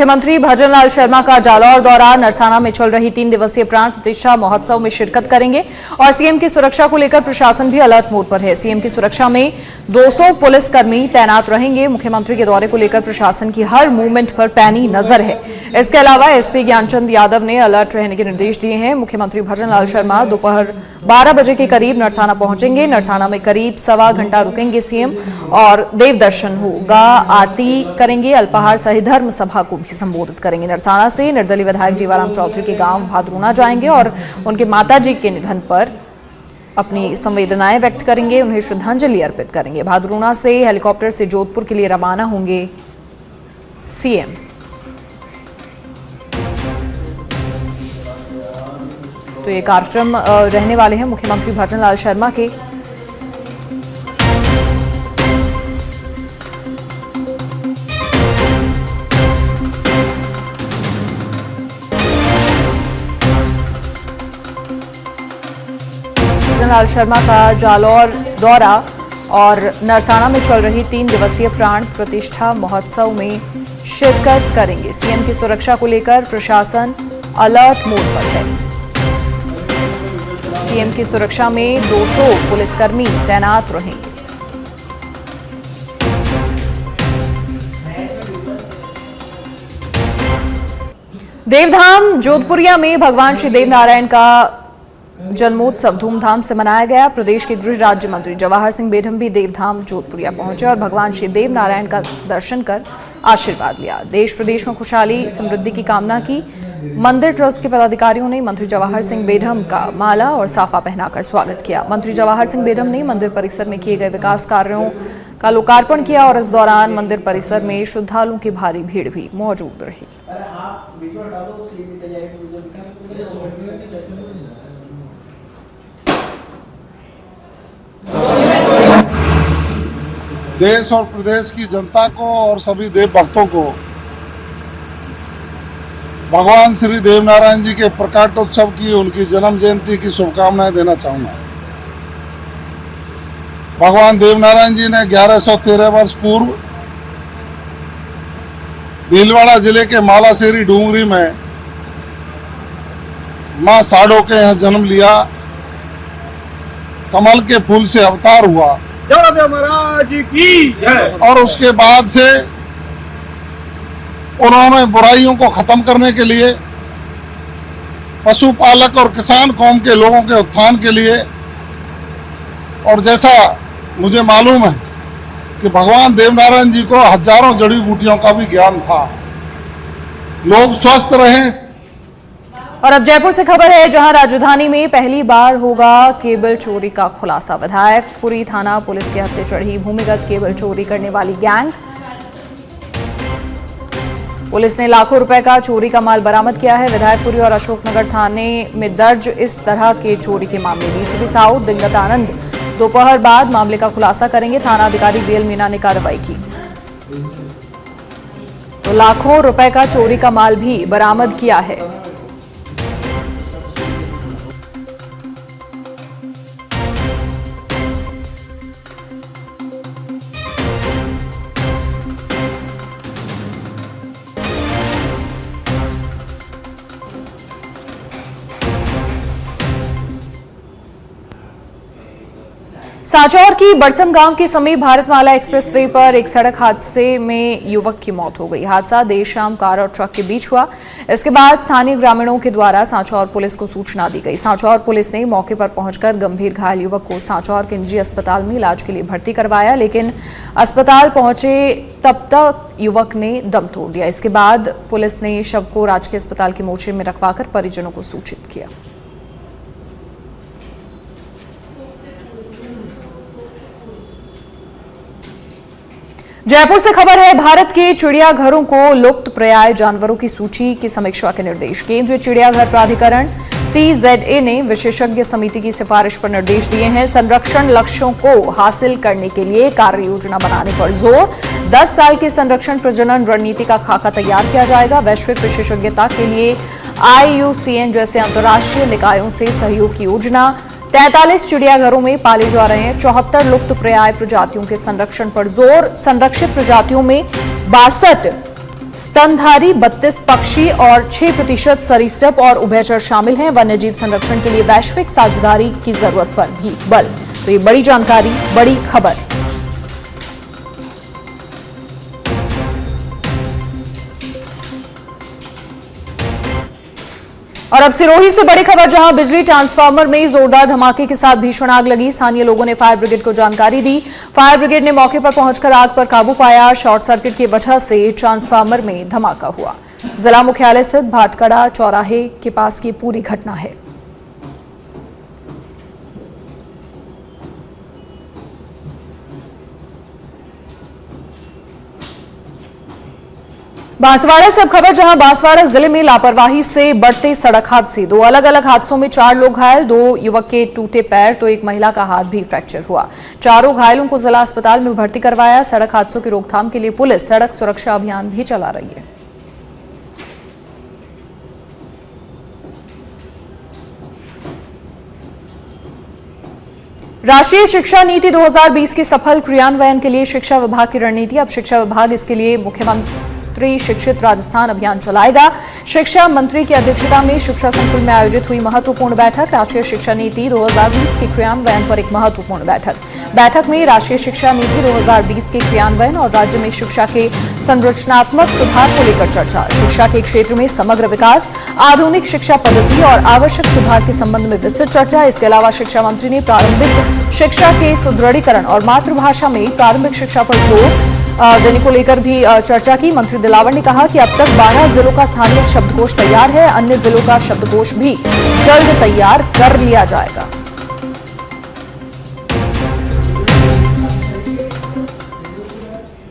मुख्यमंत्री भजनलाल शर्मा का जालौर दौरा। नरसाना में चल रही 3 दिवसीय प्राण प्रतिष्ठा महोत्सव में शिरकत करेंगे और सीएम की सुरक्षा को लेकर प्रशासन भी अलर्ट मोड पर है। सीएम की सुरक्षा में 200 पुलिसकर्मी तैनात रहेंगे। मुख्यमंत्री के दौरे को लेकर प्रशासन की हर मूवमेंट पर पैनी नजर है। इसके अलावा एसपी ज्ञानचंद यादव ने अलर्ट रहने के निर्देश दिए हैं। मुख्यमंत्री भजनलाल शर्मा दोपहर 12 बजे के करीब नरसाना पहुंचेंगे। नरसाना में करीब सवा घंटा रुकेंगे सीएम और देव दर्शन होगा, आरती करेंगे, अल्पाहार सहित धर्म सभा को भी संबोधित करेंगे। नरसाना से निर्दलीय विधायक जीवाराम चौधरी के गांव भादरूना जाएंगे और उनके माताजी के निधन पर अपनी संवेदनाएं व्यक्त करेंगे, उन्हें श्रद्धांजलि अर्पित करेंगे। भादरूना से हेलीकॉप्टर से जोधपुर के लिए रवाना होंगे सीएम। तो ये कार्यक्रम रहने वाले हैं मुख्यमंत्री भजनलाल शर्मा के। भजनलाल शर्मा का जालौर दौरा और नरसाना में चल रही 3 दिवसीय प्राण प्रतिष्ठा महोत्सव में शिरकत करेंगे। सीएम की सुरक्षा को लेकर प्रशासन अलर्ट मोड पर है। सीएम की सुरक्षा में 200 पुलिसकर्मी तैनात रहेंगे। देवधाम जोधपुरिया में भगवान श्री देव नारायण का जन्मोत्सव धूमधाम से मनाया गया। प्रदेश के गृह राज्य मंत्री जवाहर सिंह बेढम भी देवधाम जोधपुरिया पहुंचे और भगवान श्री देव नारायण का दर्शन कर आशीर्वाद लिया। देश प्रदेश में खुशहाली समृद्धि की कामना की। मंदिर ट्रस्ट के पदाधिकारियों ने मंत्री जवाहर सिंह बेढम का माला और साफा पहनाकर स्वागत किया। मंत्री जवाहर सिंह बेढम ने मंदिर परिसर में किए गए विकास कार्यों का लोकार्पण किया और इस दौरान मंदिर परिसर में श्रद्धालुओं की भारी भीड़ भी मौजूद रही। देश और प्रदेश की जनता को और सभी देव भक्तों को भगवान श्री देव नारायण जी के प्रकाटोत्सव की, उनकी जन्म जयंती की शुभकामनाएं देना चाहूंगा। भगवान देव नारायण जी ने 1113 वर्ष पूर्व भीलवाड़ा जिले के मालासेरी डूंगरी में मां साड़ो के यहाँ जन्म लिया। कमल के फूल से अवतार हुआ महाराज की जय। और उसके बाद से उन्होंने बुराइयों को खत्म करने के लिए, पशुपालक और किसान कौम के लोगों के उत्थान के लिए, और जैसा मुझे मालूम है कि भगवान देवनारायण जी को हजारों जड़ी बूटियों का भी ज्ञान था। लोग स्वस्थ रहें। और अब जयपुर से खबर है, जहां राजधानी में पहली बार होगा केबल चोरी का खुलासा। विधायकपुरी थाना पुलिस के हत्थे चढ़ी भूमिगत केबल चोरी करने वाली गैंग। पुलिस ने लाखों रुपए का चोरी का माल बरामद किया है। विधायकपुरी और अशोकनगर थाने में दर्ज इस तरह के चोरी के मामले। डीसीपी साउथ दिंगत आनंद दोपहर बाद मामले का खुलासा करेंगे। थाना अधिकारी बीएल मीना ने कार्रवाई की तो लाखों रुपए का चोरी का माल भी बरामद किया है। सांचौर की बड़सम गांव के समीप भारतमाला एक्सप्रेसवे पर एक सड़क हादसे में युवक की मौत हो गई। हादसा देर शाम कार और ट्रक के बीच हुआ। इसके बाद स्थानीय ग्रामीणों के द्वारा सांचौर पुलिस को सूचना दी गई। सांचौर पुलिस ने मौके पर पहुंचकर गंभीर घायल युवक को सांचौर के निजी अस्पताल में इलाज के लिए भर्ती करवाया, लेकिन अस्पताल पहुंचे तब तक युवक ने दम तोड़ दिया। इसके बाद पुलिस ने शव को राजकीय अस्पताल के मोर्चे में रखवाकर परिजनों को सूचित किया। जयपुर से खबर है, भारत के चिड़ियाघरों को लुप्त प्राय जानवरों की सूची की समीक्षा के निर्देश। केंद्रीय चिड़ियाघर प्राधिकरण CZA ने विशेषज्ञ समिति की सिफारिश पर निर्देश दिए हैं। संरक्षण लक्ष्यों को हासिल करने के लिए कार्य योजना बनाने पर जोर। 10 साल के संरक्षण प्रजनन रणनीति का खाका तैयार किया जाएगा। वैश्विक विशेषज्ञता के लिए IUCN जैसे अंतर्राष्ट्रीय निकायों से सहयोग की योजना। 43 चिड़ियाघरों में पाले जा रहे हैं 74 लुप्त प्राय प्रजातियों के संरक्षण पर जोर। संरक्षित प्रजातियों में 62 स्तनधारी 32 पक्षी और 6% सरीसृप और उभयचर शामिल हैं। वन्यजीव संरक्षण के लिए वैश्विक साझेदारी की जरूरत पर भी बल। तो ये बड़ी जानकारी, बड़ी खबर। और अब सिरोही से बड़ी खबर, जहां बिजली ट्रांसफार्मर में जोरदार धमाके के साथ भीषण आग लगी। स्थानीय लोगों ने फायर ब्रिगेड को जानकारी दी। फायर ब्रिगेड ने मौके पर पहुंचकर आग पर काबू पाया। शॉर्ट सर्किट की वजह से ट्रांसफार्मर में धमाका हुआ। जिला मुख्यालय स्थित भाटकड़ा चौराहे के पास की पूरी घटना है। बांसवाड़ा से अब खबर, जहां बांसवाड़ा जिले में लापरवाही से बढ़ते सड़क हादसे। 2 अलग अलग हादसों में 4 लोग घायल। 2 युवक के टूटे पैर तो एक महिला का हाथ भी फ्रैक्चर हुआ। चारों घायलों को जिला अस्पताल में भर्ती करवाया। सड़क हादसों की रोकथाम के लिए पुलिस सड़क सुरक्षा अभियान भी चला रही है। राष्ट्रीय शिक्षा नीति 2020 के सफल क्रियान्वयन के लिए शिक्षा विभाग की रणनीति। अब शिक्षा विभाग इसके लिए मुख्यमंत्री शिक्षित राजस्थान अभियान चलाएगा। शिक्षा मंत्री की अध्यक्षता में शिक्षा संकुल में आयोजित हुई महत्वपूर्ण बैठक। राष्ट्रीय शिक्षा नीति 2020 के क्रियान्वयन पर एक महत्वपूर्ण बैठक में राष्ट्रीय शिक्षा नीति 2020 के क्रियान्वयन और राज्य में शिक्षा के संरचनात्मक सुधार को लेकर चर्चा। शिक्षा के क्षेत्र में समग्र विकास, आधुनिक शिक्षा पद्धति और आवश्यक सुधार के संबंध में विस्तृत चर्चा। इसके अलावा शिक्षा मंत्री ने प्रारंभिक शिक्षा के सुदृढ़ीकरण और मातृभाषा में प्रारंभिक शिक्षा पर जोर देने को लेकर भी चर्चा की। मंत्री दिलावर ने कहा कि अब तक 12 जिलों का स्थानीय शब्दकोश तैयार है। अन्य जिलों का शब्दकोश भी जल्द तैयार कर लिया जाएगा।